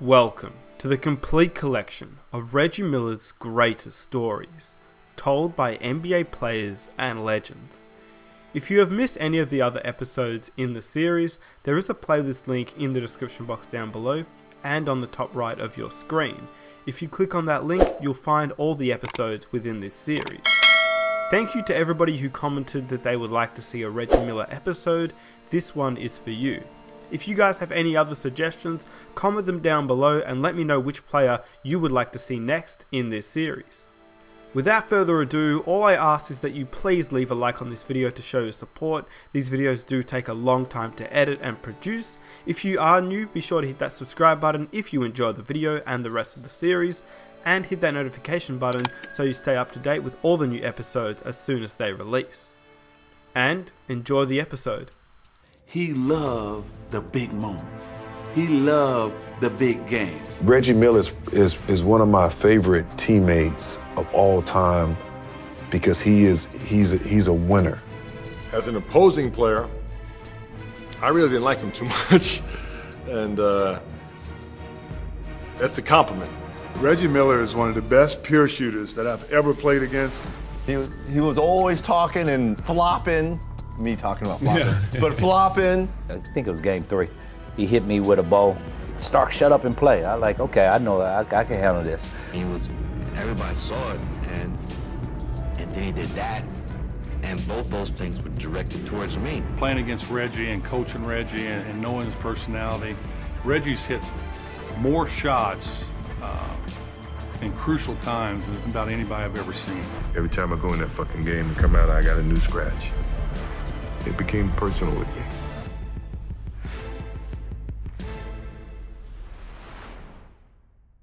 Welcome to the complete collection of Reggie Miller's greatest stories, told by NBA players and legends. If you have missed any of the other episodes in the series, there is a playlist link in the description box down below and on the top right of your screen. If you click on that link, you'll find all the episodes within this series. Thank you to everybody who commented that they would like to see a Reggie Miller episode. This one is for you. If you guys have any other suggestions, comment them down below and let me know which player you would like to see next in this series. Without further ado, all I ask is that you please leave a like on this video to show your support. These videos do take a long time to edit and produce. If you are new, be sure to hit that subscribe button if you enjoy the video and the rest of the series, and hit that notification button so you stay up to date with all the new episodes as soon as they release. And enjoy the episode. He loved the big moments. He loved the big games. Reggie Miller is one of my favorite teammates of all time because he's a winner. As an opposing player, I really didn't like him too much, and that's a compliment. Reggie Miller is one of the best pure shooters that I've ever played against. He was always talking and flopping. Me talking about flopping, but flopping. I think it was game 3. He hit me with a ball. Stark, shut up and play. I like, okay, I know I can handle this. Everybody saw it, and then he did that, and both those things were directed towards me. Playing against Reggie and coaching Reggie and knowing his personality, Reggie's hit more shots in crucial times than about anybody I've ever seen. Every time I go in that fucking game and come out, I got a new scratch. It became personal with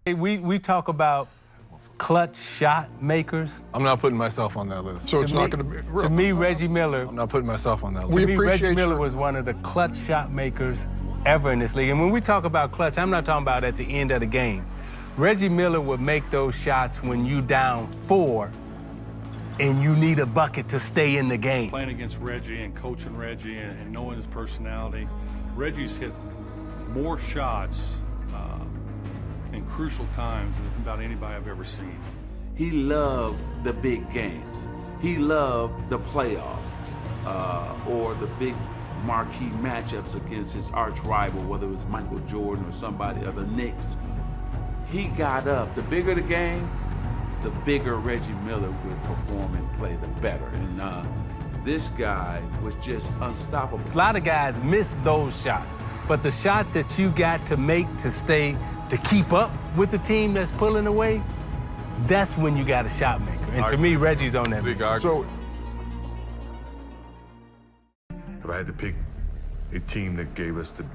me. We talk about clutch shot makers. I'm not putting myself on that list. So it's not going to be real. To me, Reggie Miller. I'm not putting myself on that list. To me, Reggie Miller was one of the clutch shot makers ever in this league. And when we talk about clutch, I'm not talking about at the end of the game. Reggie Miller would make those shots when you down 4 and you need a bucket to stay in the game. Playing against Reggie and coaching Reggie and knowing his personality, Reggie's hit more shots in crucial times than about anybody I've ever seen. He loved the big games. He loved the playoffs or the big marquee matchups against his arch rival, whether it was Michael Jordan or somebody or the Knicks. He got up. The bigger the game, the bigger Reggie Miller would perform and play, the better. And this guy was just unstoppable. A lot of guys miss those shots, but the shots that you got to make to stay, to keep up with the team that's pulling away, that's when you got a shot maker. And to me, Reggie's on that. So, if I had to pick a team that gave us the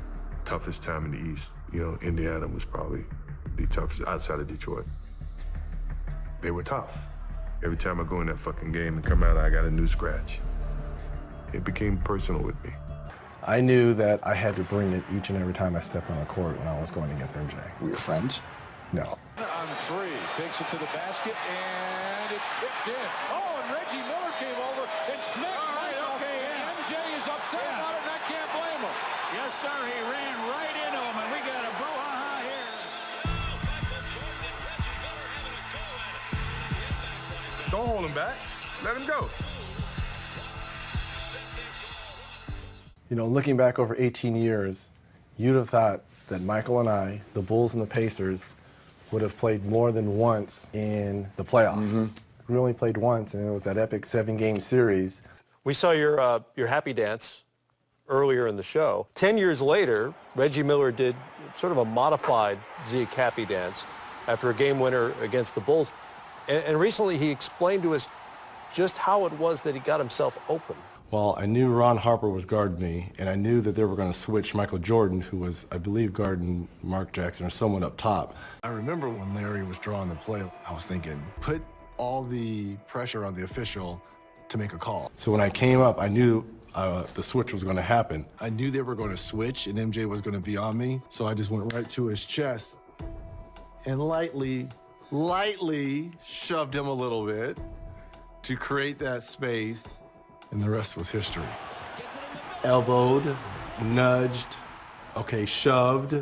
toughest time in the East, Indiana was probably the toughest outside of Detroit. They were tough. Every time I go in that fucking game and come out, I got a new scratch. It became personal with me. I knew that I had to bring it each and every time I stepped on the court when I was going against MJ. Were you friends? No. On 3, takes it to the basket, and it's kicked in. Oh, and Reggie Miller came over and smacked MJ is upset about it, and I can't blame him. Yes, sir, he ran right into him, and we got a brouhaha here. Don't hold him back. Let him go. Looking back over 18 years, you'd have thought that Michael and I, the Bulls and the Pacers, would have played more than once in the playoffs. We only played once, and it was that epic 7-game series. We saw your happy dance earlier in the show. 10 years later, Reggie Miller did sort of a modified Zeke happy dance after a game winner against the Bulls. And recently he explained to us just how it was that he got himself open. Well, I knew Ron Harper was guarding me, and I knew that they were going to switch Michael Jordan, who was, I believe, guarding Mark Jackson or someone up top. I remember when Larry was drawing the play, I was thinking, put all the pressure on the official to make a call. So when I came up, I knew the switch was going to happen. I knew they were going to switch, and MJ was going to be on me, so I just went right to his chest and lightly shoved him a little bit to create that space. And the rest was history. Elbowed, nudged, okay, shoved,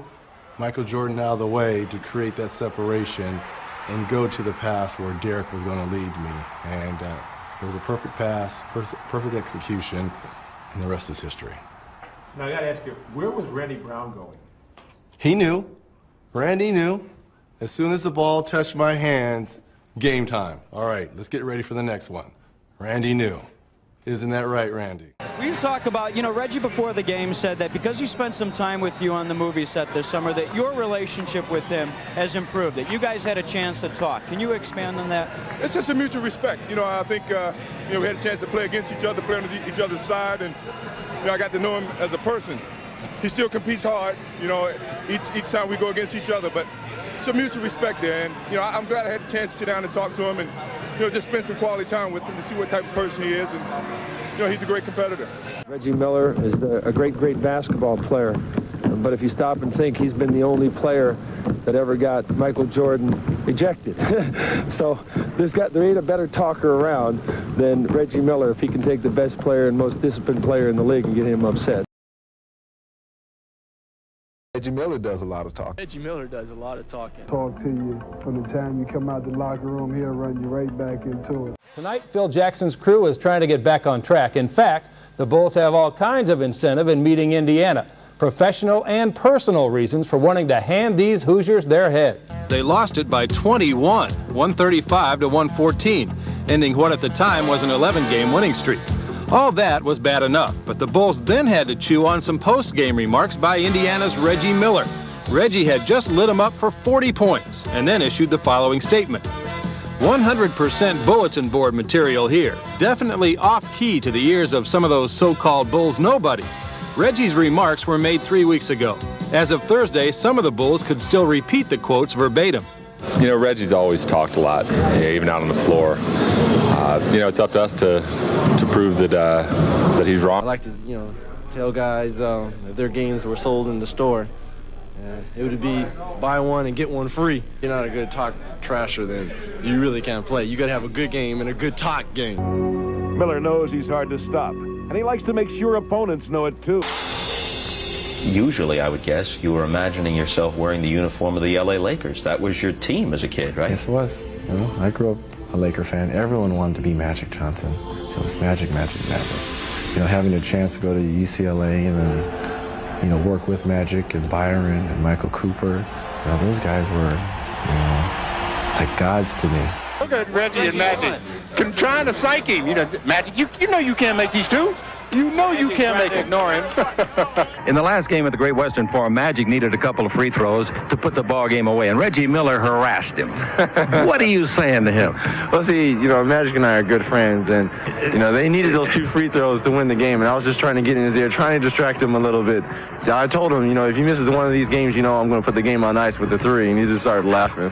Michael Jordan out of the way to create that separation and go to the pass where Derek was going to lead me. And it was a perfect pass, perfect execution, and the rest is history. Now I got to ask you, where was Randy Brown going? He knew. Randy knew. As soon as the ball touched my hands, game time. All right, let's get ready for the next one. Randy knew. Isn't that right, Randy? We talk about, you know, Reggie before the game said that because he spent some time with you on the movie set this summer, that your relationship with him has improved, that you guys had a chance to talk. Can you expand on that? It's just a mutual respect. You know, I think, we had a chance to play against each other, play on each other's side, and, I got to know him as a person. He still competes hard, each time we go against each other, but it's a mutual respect there, and, I'm glad I had a chance to sit down and talk to him and, just spend some quality time with him to see what type of person he is, and, he's a great competitor. Reggie Miller is a great basketball player, but if you stop and think, he's been the only player that ever got Michael Jordan ejected. So there ain't a better talker around than Reggie Miller if he can take the best player and most disciplined player in the league and get him upset. Reggie Miller does a lot of talking. Reggie Miller does a lot of talking. Talk to you from the time you come out the locker room, he'll run you right back into it. Tonight, Phil Jackson's crew is trying to get back on track. In fact, the Bulls have all kinds of incentive in meeting Indiana. Professional and personal reasons for wanting to hand these Hoosiers their head. They lost it by 21, 135 to 114, ending what at the time was an 11-game winning streak. All that was bad enough, but the Bulls then had to chew on some post-game remarks by Indiana's Reggie Miller. Reggie had just lit him up for 40 points and then issued the following statement. 100% bulletin board material here, definitely off-key to the ears of some of those so-called Bulls nobodies. Reggie's remarks were made 3 weeks ago. As of Thursday, some of the Bulls could still repeat the quotes verbatim. Reggie's always talked a lot, even out on the floor. It's up to us to prove that he's wrong. I like to, tell guys if their games were sold in the store, it would be buy one and get one free. You're not a good talk trasher, then you really can't play. You got to have a good game and a good talk game. Miller knows he's hard to stop, and he likes to make sure opponents know it too. Usually, I would guess, you were imagining yourself wearing the uniform of the LA Lakers. That was your team as a kid, right? Yes, it was. I grew up a Laker fan. Everyone wanted to be Magic Johnson. It was Magic. Having a chance to go to UCLA and then, work with Magic and Byron and Michael Cooper, those guys were, like gods to me. Look at Reggie and Magic trying to psych him. Magic, you know you can't make these two. You know you can't make it. Ignore him. In the last game of the Great Western Forum, Magic needed a couple of free throws to put the ball game away, and Reggie Miller harassed him. What are you saying to him? Well, see, Magic and I are good friends, and, they needed those 2 free throws to win the game, and I was just trying to get in his ear, trying to distract him a little bit. I told him, if he misses one of these games, I'm going to put the game on ice with the 3, and he just started laughing.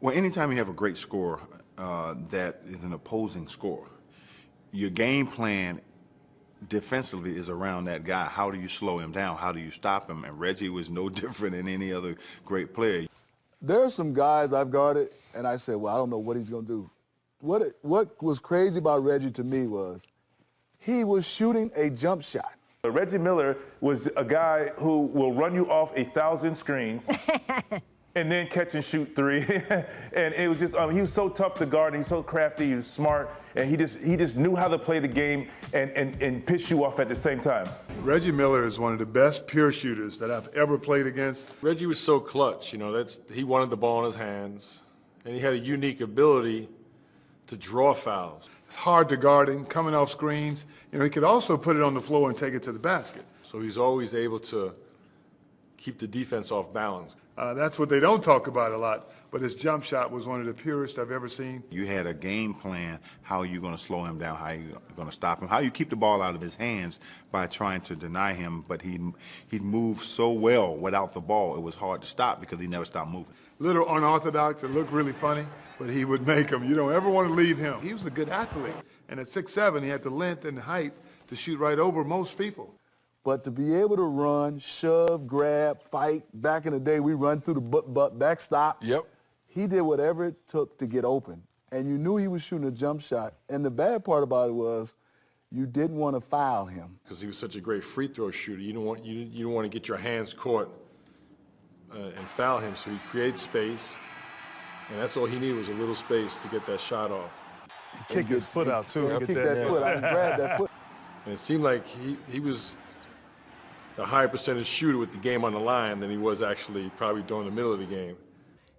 Well, anytime you have a great scorer that is an opposing scorer, your game plan defensively is around that guy. How do you slow him down? How do you stop him? And Reggie was no different than any other great player. There are some guys I've guarded, and I said, well, I don't know what he's going to do. What was crazy about Reggie to me was he was shooting a jump shot. Reggie Miller was a guy who will run you off 1,000 screens and then catch and shoot 3. And it was just, he was so tough to guard, and he's so crafty, he was smart, and he just knew how to play the game and piss you off at the same time. Reggie Miller is one of the best pure shooters that I've ever played against. Reggie was so clutch, he wanted the ball in his hands, and he had a unique ability to draw fouls. It's hard to guard him, coming off screens. He could also put it on the floor and take it to the basket. So he's always able to keep the defense off balance. That's what they don't talk about a lot, but his jump shot was one of the purest I've ever seen. You had a game plan, how you're going to slow him down, how you're going to stop him, how you keep the ball out of his hands by trying to deny him, but he'd move so well without the ball, it was hard to stop because he never stopped moving. Little unorthodox, it looked really funny, but he would make them. You don't ever want to leave him. He was a good athlete, and at 6'7", he had the length and the height to shoot right over most people. But to be able to run, shove, grab, fight, back in the day, we run through the backstop. Yep. He did whatever it took to get open. And you knew he was shooting a jump shot. And the bad part about it was, you didn't want to foul him. Because he was such a great free throw shooter, you don't want to get your hands caught and foul him. So he created space, and that's all he needed was a little space to get that shot off. Kick his foot out too. Kick that foot out and grab that foot. And it seemed like he was a higher percentage shooter with the game on the line than he was actually probably during the middle of the game.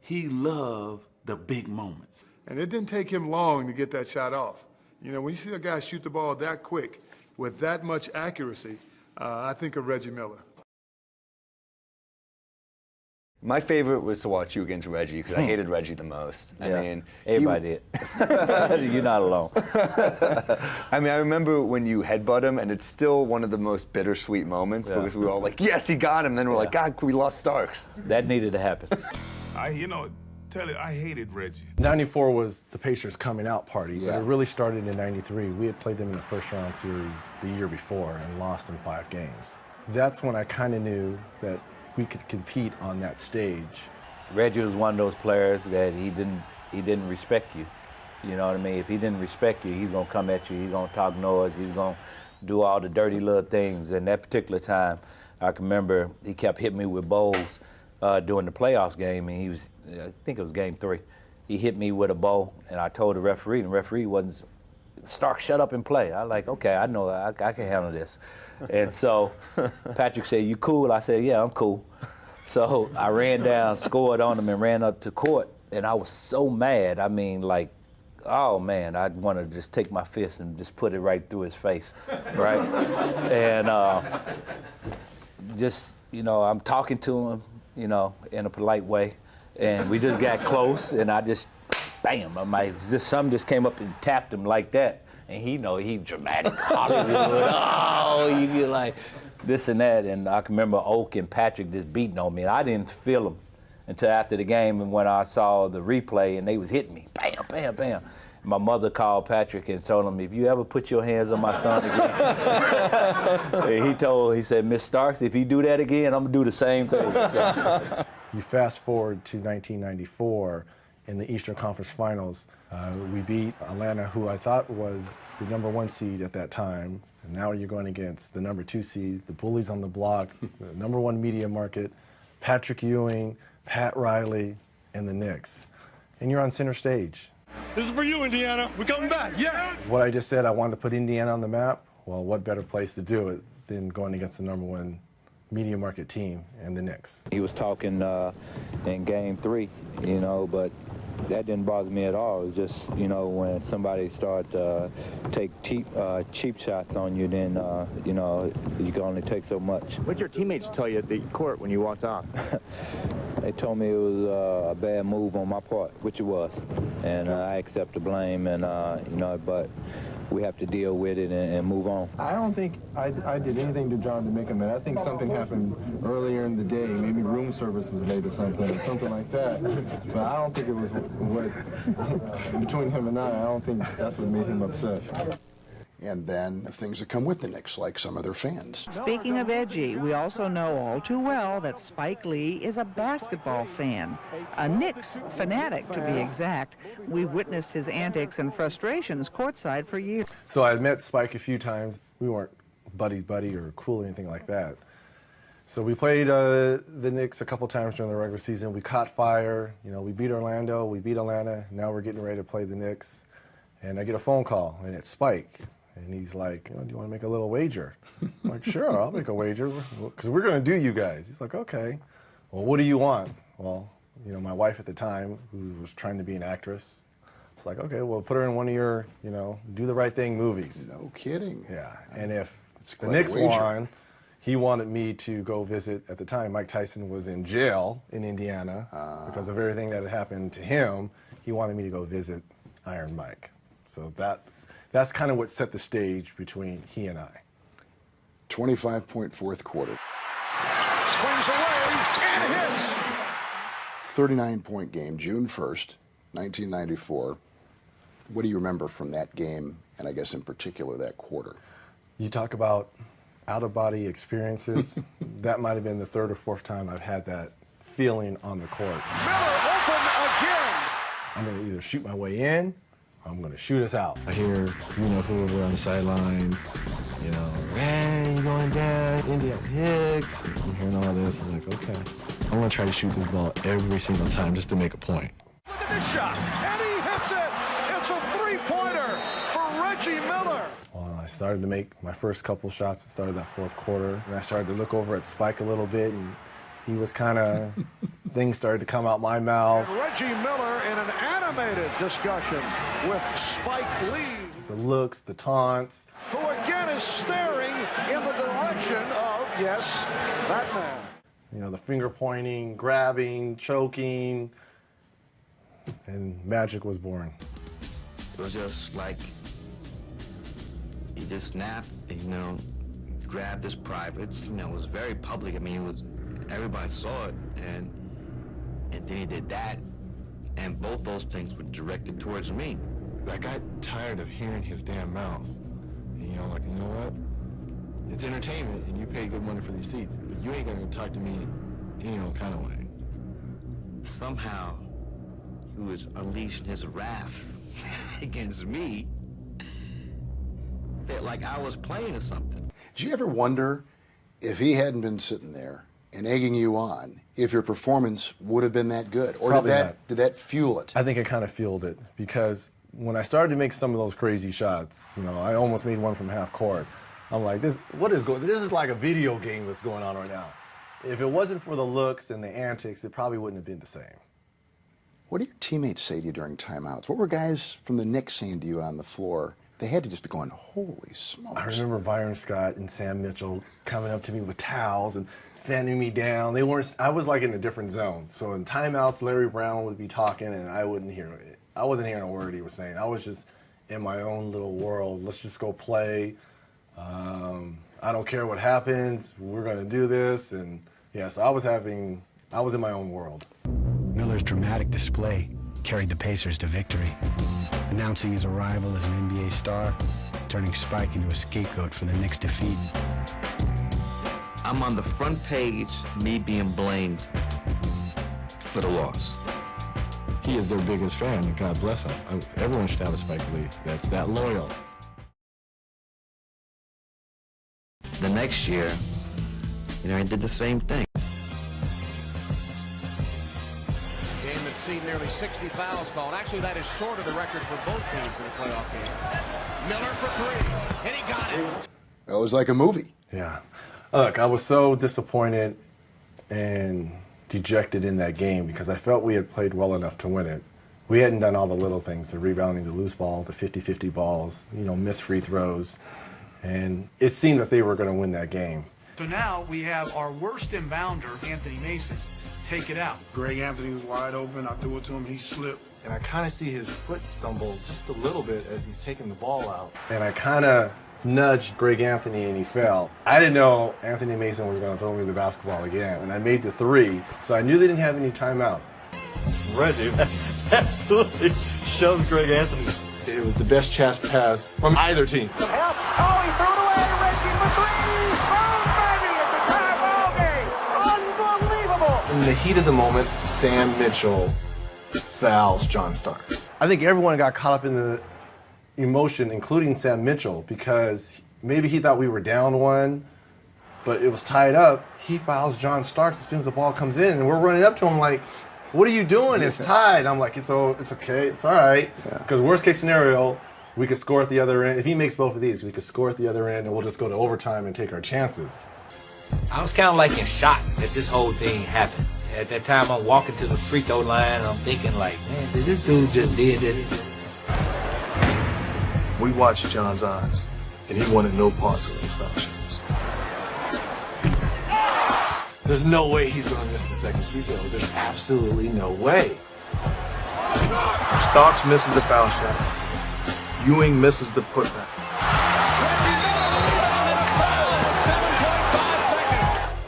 He loved the big moments. And it didn't take him long to get that shot off. You know, when you see a guy shoot the ball that quick with that much accuracy, I think of Reggie Miller. My favorite was to watch you against Reggie because I hated Reggie the most. Yeah. I mean, everybody did. You're not alone. I mean, I remember when you headbutt him, and it's still one of the most bittersweet moments because we were all like, "Yes, he got him." Then we're like, "God, we lost Starks." That needed to happen. Tell you, I hated Reggie. 94 was the Pacers coming out party, Yeah. but it really started in 93. We had played them in the first round series the year before and lost in 5 games. That's when I kind of knew that we could compete on that stage. Reggie was one of those players that he didn't respect you. You know what I mean? If he didn't respect you, he's gonna come at you, he's gonna talk noise, he's gonna do all the dirty little things. And that particular time, I can remember he kept hitting me with bowls during the playoffs game, and he was, I think it was game 3. He hit me with a bowl, and I told the referee, and the referee wasn't, Stark, shut up and play. I like, okay, I know, I can handle this. And so Patrick said, you cool? I said, yeah, I'm cool. So I ran down, scored on him, and ran up to court, and I was so mad. I mean, like, oh man, I'd want to just take my fist and just put it right through his face, right? And just, you know, I'm talking to him, you know, in a polite way, and we just got close, and I just, bam, something just came up and tapped him like that, and he dramatic Hollywood, oh, you get like this and that, and I can remember Oak and Patrick just beating on me, and I didn't feel them until after the game, and when I saw the replay, and they was hitting me, bam, bam, bam. My mother called Patrick and told him, if you ever put your hands on my son again, he said, Miss Starks, if you do that again, I'm gonna do the same thing. So. You fast forward to 1994 in the Eastern Conference Finals. We beat Atlanta, who I thought was the #1 seed at that time. And now you're going against the #2 seed, the bullies on the block, the #1 media market, Patrick Ewing, Pat Riley, and the Knicks. And you're on center stage. This is for you, Indiana. We're coming back. Yeah. What I just said, I wanted to put Indiana on the map. Well, what better place to do it than going against the #1 media market team and the Knicks? He was talking in game 3, you know, but that didn't bother me at all. It was just, you know, when somebody starts take cheap shots on you, then, you know, you can only take so much. What did your teammates tell you at the court when you walked off? They told me it was a bad move on my part, which it was. And I accept the blame, and, you know, but we have to deal with it and move on. I don't think I did anything to John to make him mad. I think something happened earlier in the day. Maybe room service was late or something like that. But I don't think it was what, between him and I don't think that's what made him upset. And then things that come with the Knicks, like some of their fans. Speaking of edgy, we also know all too well that Spike Lee is a basketball fan, a Knicks fanatic to be exact. We've witnessed his antics and frustrations courtside for years. So I met Spike a few times. We weren't buddy or cool or anything like that. So we played the Knicks a couple times during the regular season. We caught fire. You know, we beat Orlando, we beat Atlanta. Now we're getting ready to play the Knicks. And I get a phone call, and it's Spike. And he's like, do you want to make a little wager? I'm like, sure, I'll make a wager, because we're going to do you guys. He's like, okay. Well, what do you want? Well, you know, my wife at the time, who was trying to be an actress, it's like, okay, well, put her in one of your, you know, Do the Right Thing movies. No kidding. Yeah, and if the quite a Knicks wager. won, he wanted me to go visit, at the time, Mike Tyson was in jail in Indiana because of everything that had happened to him. He wanted me to go visit Iron Mike. So that's kind of what set the stage between he and I. 25-point fourth quarter. Swings away and hits. 39-point game, June 1st, 1994. What do you remember from that game, and I guess in particular that quarter? You talk about out-of-body experiences. That might have been the 3rd or 4th time I've had that feeling on the court. Miller open again. I'm going to either shoot my way in, I'm going to shoot us out. I hear, whoever on the sidelines, man, you're going down, Indiana Hicks. I'm hearing all this. I'm like, okay, I'm going to try to shoot this ball every single time just to make a point. Look at this shot, and he hits it. It's a three-pointer for Reggie Miller. Well, I started to make my first couple shots at the start of that fourth quarter, and I started to look over at Spike a little bit, and he was kind of, things started to come out my mouth. And Reggie Miller in an animated discussion with Spike Lee. The looks, the taunts. Who again is staring in the direction of, yes, that man. The finger pointing, grabbing, choking, and magic was born. It was just like, he just snapped, and, grabbed his privates, it was very public. I mean, everybody saw it, and then he did that, and both those things were directed towards me. I got tired of hearing his damn mouth. And, you know what? It's entertainment, and you pay good money for these seats, but you ain't gonna talk to me any old kind of way. Somehow, he was unleashing his wrath against me. Felt like I was playing or something. Did you ever wonder if he hadn't been sitting there and egging you on, if your performance would have been that good? Or did that fuel it? I think it kind of fueled it, because when I started to make some of those crazy shots, I almost made one from half court. I'm like, this is like a video game that's going on right now. If it wasn't for the looks and the antics, it probably wouldn't have been the same. What did your teammates say to you during timeouts? What were guys from the Knicks saying to you on the floor? They had to just be going, holy smokes. I remember Byron Scott and Sam Mitchell coming up to me with towels and fanning me down. I was like in a different zone. So in timeouts, Larry Brown would be talking and I wouldn't hear it. I wasn't hearing a word he was saying. I was just in my own little world. Let's just go play. I don't care what happens. We're going to do this. And yeah, so I was in my own world. Miller's dramatic display carried the Pacers to victory, announcing his arrival as an NBA star, turning Spike into a scapegoat for the Knicks' defeat. I'm on the front page, me being blamed for the loss. He is their biggest fan, and God bless him. Everyone should have a Spike Lee that's that loyal. The next year, I did the same thing. Game that's seen nearly 60 fouls called. Actually, that is short of the record for both teams in a playoff game. Miller for three, and he got it. It was like a movie. Yeah. Look, I was so disappointed and dejected in that game because I felt we had played well enough to win it. We hadn't done all the little things, the rebounding, the loose ball, the 50-50 balls, missed free throws. And it seemed that they were going to win that game. So now we have our worst inbounder, Anthony Mason, take it out. Greg Anthony was wide open. I threw it to him. He slipped. And I kind of see his foot stumble just a little bit as he's taking the ball out. And I kind of nudged Greg Anthony and he fell. I didn't know Anthony Mason was going to throw me the basketball again. And I made the three, so I knew they didn't have any timeouts. Reggie absolutely shoved Greg Anthony. It was the best chest pass from either team. Oh, he threw it away. Reggie for three. Boom, baby. It's a tie ball game. Unbelievable. In the heat of the moment, Sam Mitchell fouls John Starks. I think everyone got caught up in the emotion, including Sam Mitchell, because maybe he thought we were down one, but it was tied up. He fouls John Starks as soon as the ball comes in, and we're running up to him like, what are you doing? It's tied. I'm like, it's okay. It's all right. Because worst case scenario, we could score at the other end. If he makes both of these, we could score at the other end, and we'll just go to overtime and take our chances. I was kind of like in shock that this whole thing happened. At that time, I'm walking to the free throw line, and I'm thinking like, man, did this dude just did this? We watched John's eyes, and he wanted no parts of those foul shots. There's no way he's going to miss the second free throw. There's absolutely no way. Starks misses the foul shot. Ewing misses the putback.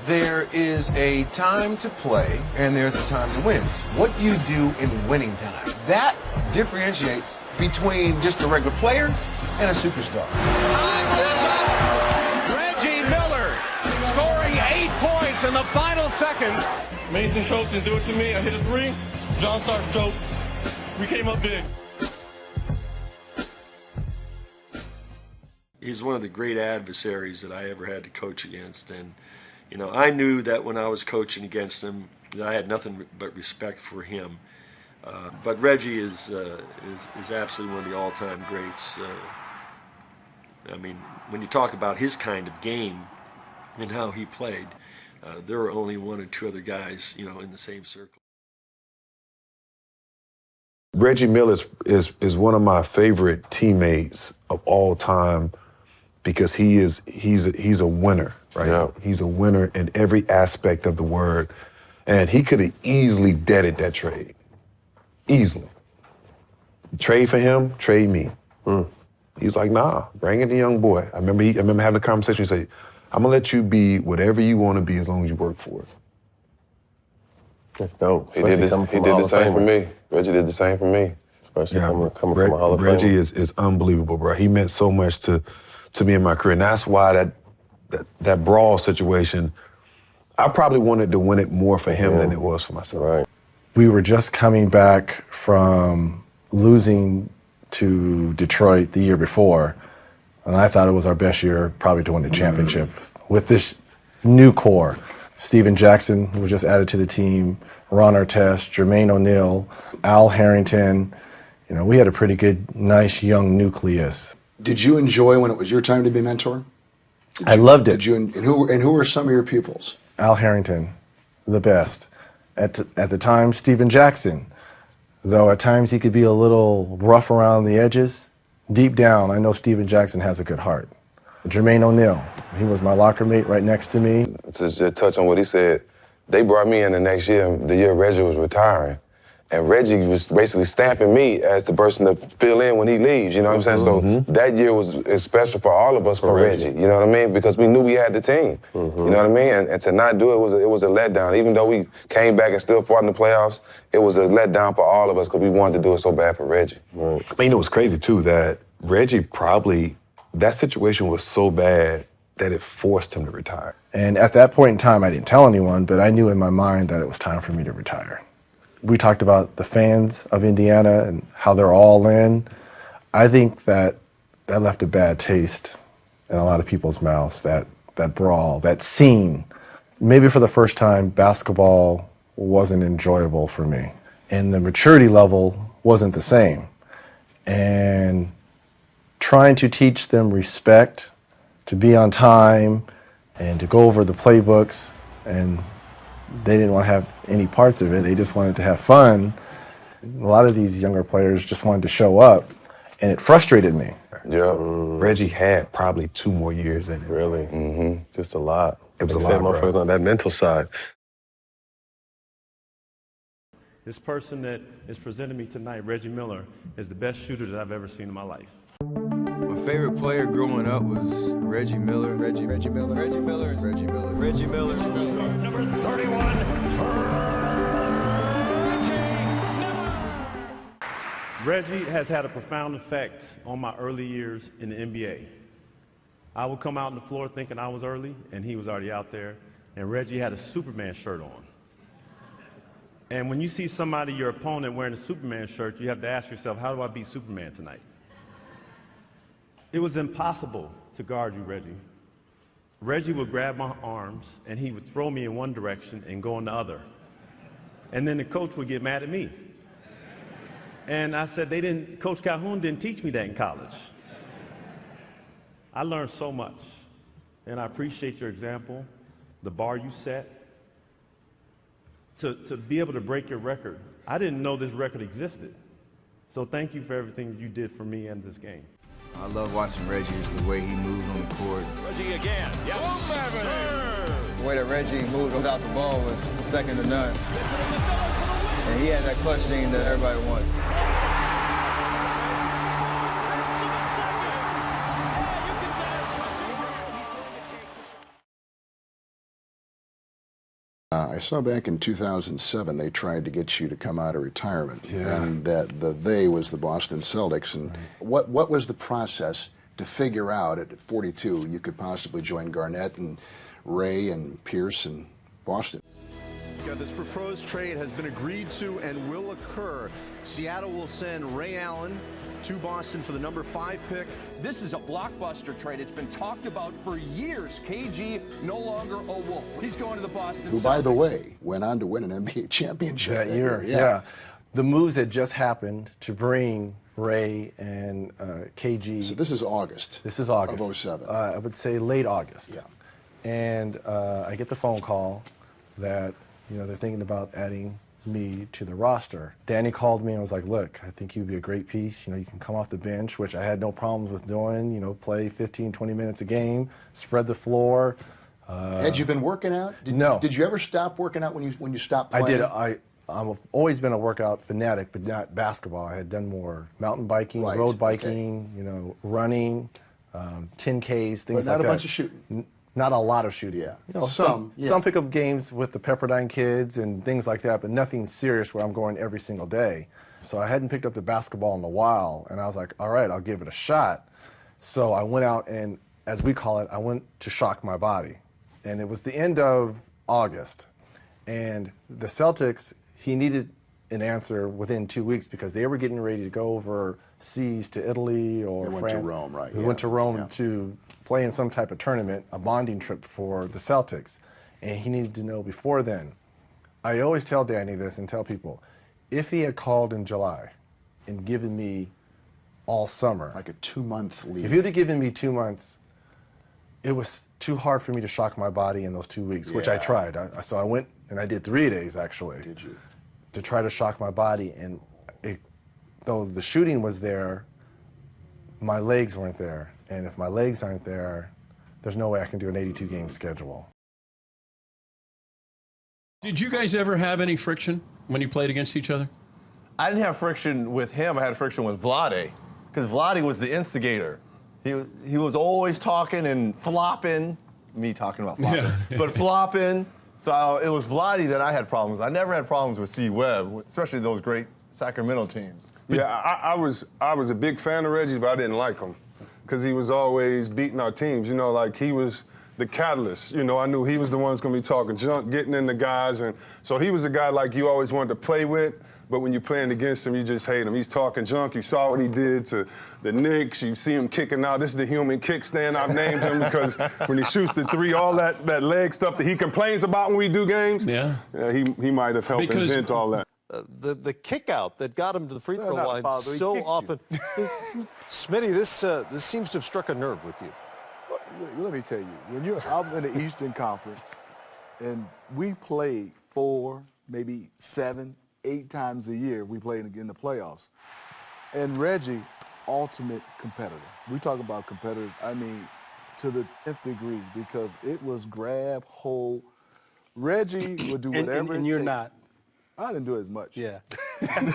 There is a time to play and there's a time to win. What you do in winning time, that differentiates between just a regular player and a superstar. Reggie Miller scoring 8 points in the final seconds. Mason choked and threw it to me. I hit a three. John Starks choked. We came up big. He's one of the great adversaries that I ever had to coach against, and you know, I knew that when I was coaching against him, that I had nothing but respect for him. But Reggie is absolutely one of the all-time greats. I mean, when you talk about his kind of game and how he played, there were only one or two other guys, you know, in the same circle. Reggie Miller is one of my favorite teammates of all time because he's a winner, right? Yeah. He's a winner in every aspect of the word, and he could have easily deaded that trade, easily. Trade for him, trade me. He's like, nah, bring in the young boy. I remember having a conversation. He said, I'm gonna let you be whatever you want to be as long as you work for it. That's dope. He did the same for me. Reggie did the same for me. Especially coming from a Hall of Famer. Reggie is unbelievable, bro. He meant so much to me in my career. And that's why that brawl situation, I probably wanted to win it more for him than it was for myself. Right. We were just coming back from losing to Detroit the year before, and I thought it was our best year probably to win the championship with this new core. Steven Jackson, who was just added to the team, Ron Artest, Jermaine O'Neal, Al Harrington. You know, we had a pretty good, nice young nucleus. Did you enjoy when it was your time to be mentor? I loved it. Did you? And who were some of your pupils? Al Harrington, the best. At the time, Steven Jackson, though at times he could be a little rough around the edges. Deep down, I know Steven Jackson has a good heart. Jermaine O'Neal, he was my locker mate right next to me. To just touch on what he said, they brought me in the next year, the year Reggie was retiring. And Reggie was basically stamping me as the person to fill in when he leaves, you know what I'm saying? So that year was special for all of us for Reggie, you know what I mean? Because we knew we had the team, you know what I mean? And to not do it was a letdown. Even though we came back and still fought in the playoffs, it was a letdown for all of us because we wanted to do it so bad for Reggie. I mean, it was crazy too that Reggie probably, that situation was so bad that it forced him to retire. And at that point in time, I didn't tell anyone, but I knew in my mind that it was time for me to retire. We talked about the fans of Indiana and how they're all in. I think that left a bad taste in a lot of people's mouths, that brawl, that scene. Maybe for the first time, basketball wasn't enjoyable for me. And the maturity level wasn't the same. And trying to teach them respect, to be on time, and to go over the playbooks, and they didn't want to have any parts of it. They just wanted to have fun. A lot of these younger players just wanted to show up, and it frustrated me. Yeah, Reggie had probably 2 more years in it. Really? Just a lot. It was like a lot, motherfuckers on that mental side. This person that is presenting me tonight, Reggie Miller, is the best shooter that I've ever seen in my life. My favorite player growing up was Reggie Miller. Reggie Miller. Reggie Miller. Reggie Miller. Reggie Miller. Number 31. Reggie has had a profound effect on my early years in the NBA. I would come out on the floor thinking I was early, and he was already out there, and Reggie had a Superman shirt on. And when you see somebody, your opponent, wearing a Superman shirt, you have to ask yourself, how do I beat Superman tonight? It was impossible to guard you, Reggie. Reggie would grab my arms, and he would throw me in one direction and go in the other. And then the coach would get mad at me. And I said, Coach Calhoun didn't teach me that in college. I learned so much, and I appreciate your example, the bar you set. To be able to break your record. I didn't know this record existed. So thank you for everything you did for me and this game. I love watching Reggie, just the way he moved on the court. Reggie again. Yes. The way that Reggie moved without the ball was second to none. And he had that clutch thing that everybody wants. I saw back in 2007 they tried to get you to come out of retirement, and that they was the Boston Celtics. And what was the process to figure out at 42 you could possibly join Garnett and Ray and Pierce and Boston? America, this proposed trade has been agreed to and will occur. Seattle will send Ray Allen to Boston for the number 5 pick. This is a blockbuster trade. It's been talked about for years. KG no longer a Wolf. He's going to the Boston Who, by the way, went on to win an NBA championship that year. Yeah. The moves had just happened to bring Ray and KG. So this is August. This is August. Of 07. I would say late August. Yeah. And I get the phone call that, you know, they're thinking about adding me to the roster. Danny called me and was like, look, I think you'd be a great piece. You know, you can come off the bench, which I had no problems with doing, you know, play 15, 20 minutes a game, spread the floor. Had you been working out? No. Did you ever stop working out when you stopped playing? I did. I've always been a workout fanatic, but not basketball. I had done more mountain biking, Right, road biking, you know, running, 10Ks, things like that. But not a bunch of shooting. Not a lot of shooting. Yeah. You know, Some pickup games with the Pepperdine kids and things like that, but nothing serious where I'm going every single day. So I hadn't picked up the basketball in a while, and I was like, all right, I'll give it a shot. So I went out and, as we call it, I went to shock my body. And it was the end of August. And the Celtics, he needed an answer within 2 weeks because they were getting ready to go overseas to Italy or They France. went to Rome, right? They went to Rome to play in some type of tournament, a bonding trip for the Celtics. And he needed to know before then. I always tell Danny this and tell people, if he had called in July and given me all summer. Like a 2-month leave. If he would have given me 2 months, it was too hard for me to shock my body in those 2 weeks, which I tried. So I went and I did 3 days, actually. Did you? To try to shock my body. And though the shooting was there, my legs weren't there. And if my legs aren't there, there's no way I can do an 82-game schedule. Did you guys ever have any friction when you played against each other? I didn't have friction with him. I had friction with Vlade, because Vlade was the instigator. He was always talking and flopping. Me talking about flopping, but flopping. So it was Vlade that I had problems. I never had problems with C. Webb, especially those great Sacramento teams. Yeah, I was a big fan of Reggie, but I didn't like him because he was always beating our teams. You know, like he was the catalyst. You know, I knew he was the one who's going to be talking junk, getting in the guys, and so he was a guy like you always wanted to play with. But when you're playing against him, you just hate him. He's talking junk. You saw what he did to the Knicks. You see him kicking out. This is the human kickstand I've named him because when he shoots the three, all that leg stuff that he complains about when we do games, he might have helped invent all that. The kick out that got him to the free throw line so often. Smitty, this seems to have struck a nerve with you. Let me tell you, when you're out in the Eastern Conference and we played 4, maybe 7, 8 times a year, we played in the playoffs. And Reggie, ultimate competitor. We talk about competitors, I mean, to the 10th degree, because it was grab, hold. Reggie would do whatever and you're not. I didn't do as much. Yeah. And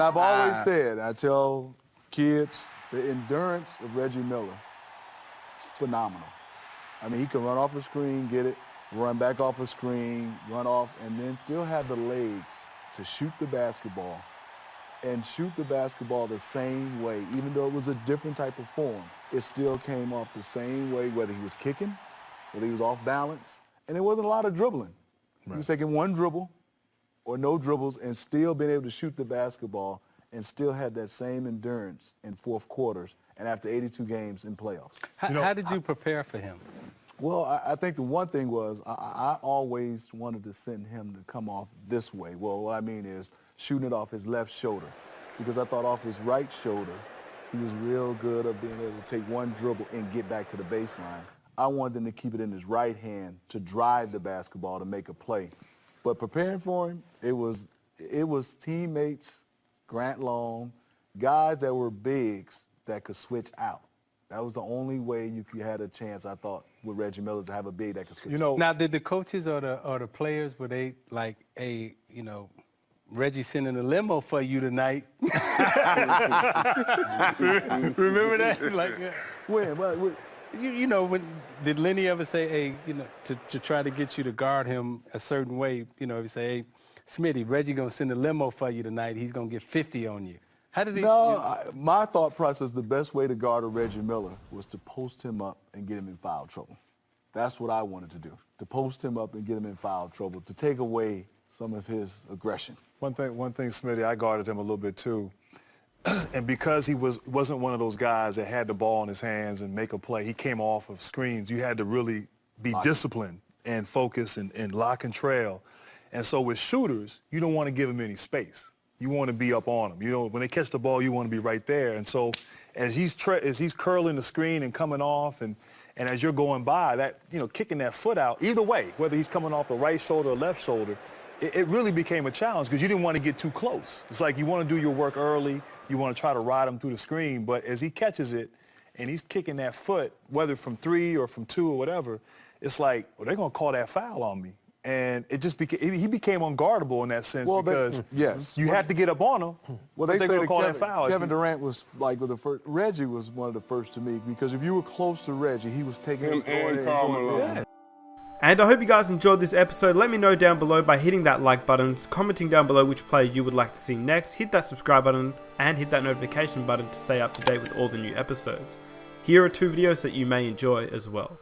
I've always said, I tell kids, the endurance of Reggie Miller is phenomenal. I mean, he can run off a screen, get it, run back off a screen, run off, and then still have the legs to shoot the basketball and shoot the basketball the same way. Even though it was a different type of form, it still came off the same way, whether he was kicking, whether he was off balance, and there wasn't a lot of dribbling. He was taking one dribble or no dribbles and still being able to shoot the basketball and still had that same endurance in fourth quarters and after 82 games in playoffs. How did you prepare for him? Well, I think the one thing was I always wanted to send him to come off this way. Well, what I mean is shooting it off his left shoulder, because I thought off his right shoulder, he was real good at being able to take one dribble and get back to the baseline. I wanted him to keep it in his right hand to drive the basketball to make a play. But preparing for him, it was teammates, Grant Long, guys that were bigs that could switch out. That was the only way you had a chance, I thought, with Reggie Miller, to have a big that could switch. Now, did the coaches or the players, were they like, hey, Reggie sending a limo for you tonight? Remember that? When? When did Lenny ever say, hey, to try to get you to guard him a certain way, he say, hey, Smitty, Reggie gonna send a limo for you tonight. He's gonna get 50 on you. How did he? My thought process, the best way to guard a Reggie Miller was to post him up and get him in foul trouble. That's what I wanted to do. to post him up and get him in foul trouble, to take away some of his aggression. One thing, Smitty, I guarded him a little bit too. And because he wasn't one of those guys that had the ball in his hands and make a play, he came off of screens. You had to really be disciplined and focus and lock and trail. And so with shooters, you don't want to give them any space. You want to be up on them. You know, when they catch the ball, you want to be right there. And so as he's curling the screen and coming off, and as you're going by, that, you know, kicking that foot out, either way, whether he's coming off the right shoulder or left shoulder, it really became a challenge because you didn't want to get too close. It's like you want to do your work early. You want to try to ride him through the screen. But as he catches it and he's kicking that foot, whether from 3 or from 2 or whatever, it's like, well, they're going to call that foul on me. And it just he became unguardable in that sense because you had to get up on him. Well, they say going to call Kevin, that foul. Kevin Durant was like with the first. Reggie was one of the first to me because if you were close to Reggie, he was taking him and Carmelo. And I hope you guys enjoyed this episode. Let me know down below by hitting that like button, commenting down below which player you would like to see next, hit that subscribe button, and hit that notification button to stay up to date with all the new episodes. Here are 2 videos that you may enjoy as well.